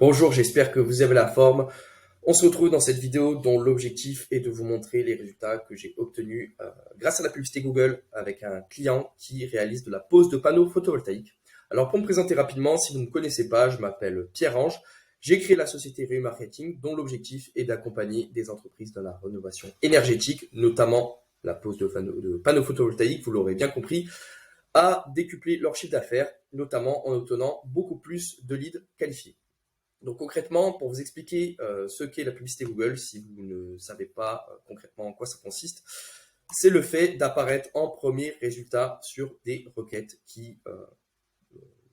Bonjour, j'espère que vous avez la forme. On se retrouve dans cette vidéo dont l'objectif est de vous montrer les résultats que j'ai obtenus grâce à la publicité Google avec un client qui réalise de la pose de panneaux photovoltaïques. Alors pour me présenter rapidement, si vous ne me connaissez pas, je m'appelle Pierre-Ange. J'ai créé la société Reu Marketing dont l'objectif est d'accompagner des entreprises dans la rénovation énergétique, notamment la pose de panneaux photovoltaïques, vous l'aurez bien compris, à décupler leur chiffre d'affaires, notamment en obtenant beaucoup plus de leads qualifiés. Donc concrètement, pour vous expliquer ce qu'est la publicité Google, si vous ne savez pas concrètement en quoi ça consiste, c'est le fait d'apparaître en premier résultat sur des requêtes qui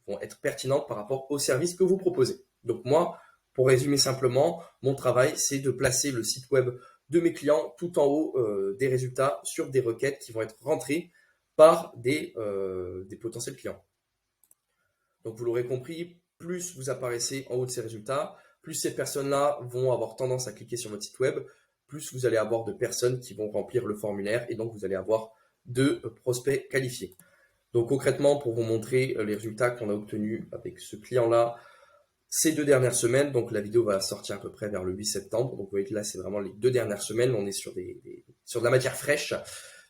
vont être pertinentes par rapport au service que vous proposez. Donc moi, pour résumer simplement, mon travail, c'est de placer le site web de mes clients tout en haut des résultats sur des requêtes qui vont être rentrées par des potentiels clients. Donc vous l'aurez compris, plus vous apparaissez en haut de ces résultats, plus ces personnes-là vont avoir tendance à cliquer sur votre site web, plus vous allez avoir de personnes qui vont remplir le formulaire et donc vous allez avoir de prospects qualifiés. Donc concrètement, pour vous montrer les résultats qu'on a obtenus avec ce client-là ces 2 dernières semaines, donc la vidéo va sortir à peu près vers le 8 septembre, donc vous voyez que là c'est vraiment les 2 dernières semaines, on est sur de la matière fraîche.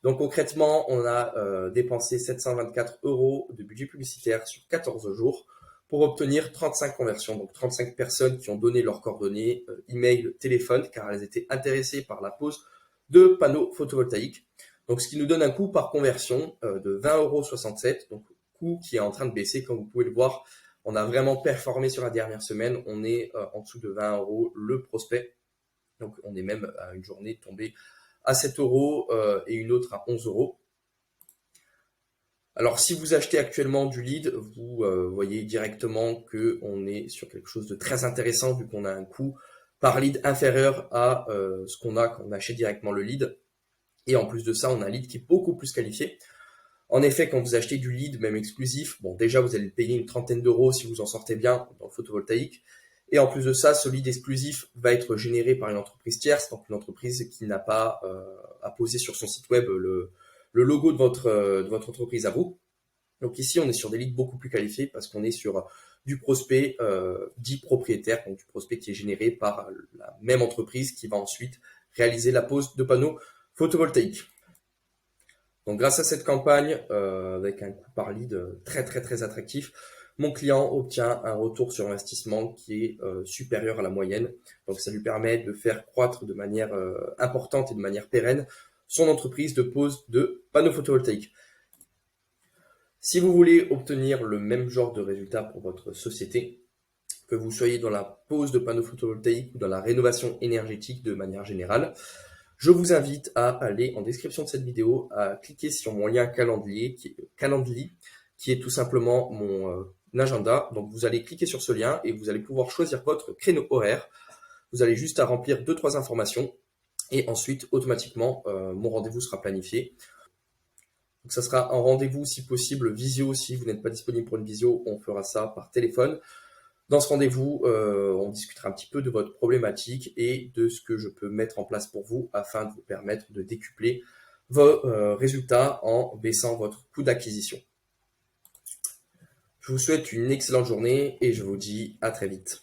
Donc concrètement, on a dépensé 724 € de budget publicitaire sur 14 jours pour obtenir 35 conversions, donc 35 personnes qui ont donné leurs coordonnées, email, téléphone, car elles étaient intéressées par la pose de panneaux photovoltaïques. Donc ce qui nous donne un coût par conversion de 20,67 €, donc coût qui est en train de baisser, comme vous pouvez le voir. On a vraiment performé sur la dernière semaine, on est en dessous de 20 € le prospect, donc on est même à une journée tombé à 7 € et une autre à 11 €. Alors, si vous achetez actuellement du lead, vous voyez directement qu'on est sur quelque chose de très intéressant vu qu'on a un coût par lead inférieur à ce qu'on a quand on achète directement le lead. Et en plus de ça, on a un lead qui est beaucoup plus qualifié. En effet, quand vous achetez du lead, même exclusif, bon, déjà, vous allez le payer une trentaine d'euros si vous en sortez bien dans le photovoltaïque. Et en plus de ça, ce lead exclusif va être généré par une entreprise tierce, donc une entreprise qui n'a pas à poser sur son site web le logo de votre entreprise à vous. Donc ici, on est sur des leads beaucoup plus qualifiés parce qu'on est sur du prospect dit propriétaire, donc du prospect qui est généré par la même entreprise qui va ensuite réaliser la pose de panneaux photovoltaïques. Donc grâce à cette campagne, avec un coût par lead très attractif, mon client obtient un retour sur investissement qui est supérieur à la moyenne. Donc ça lui permet de faire croître de manière importante et de manière pérenne son entreprise de pose de panneaux photovoltaïques. Si vous voulez obtenir le même genre de résultat pour votre société, que vous soyez dans la pose de panneaux photovoltaïques ou dans la rénovation énergétique de manière générale, je vous invite à aller en description de cette vidéo, à cliquer sur mon lien Calendly, qui est tout simplement mon agenda. Donc vous allez cliquer sur ce lien et vous allez pouvoir choisir votre créneau horaire. Vous allez juste à remplir 2-3 informations et ensuite automatiquement mon rendez-vous sera planifié. Donc ça sera un rendez-vous si possible visio. Si vous n'êtes pas disponible pour une visio, on fera ça par téléphone. Dans ce rendez-vous, on discutera un petit peu de votre problématique et de ce que je peux mettre en place pour vous afin de vous permettre de décupler vos résultats en baissant votre coût d'acquisition. Je vous souhaite une excellente journée et je vous dis à très vite.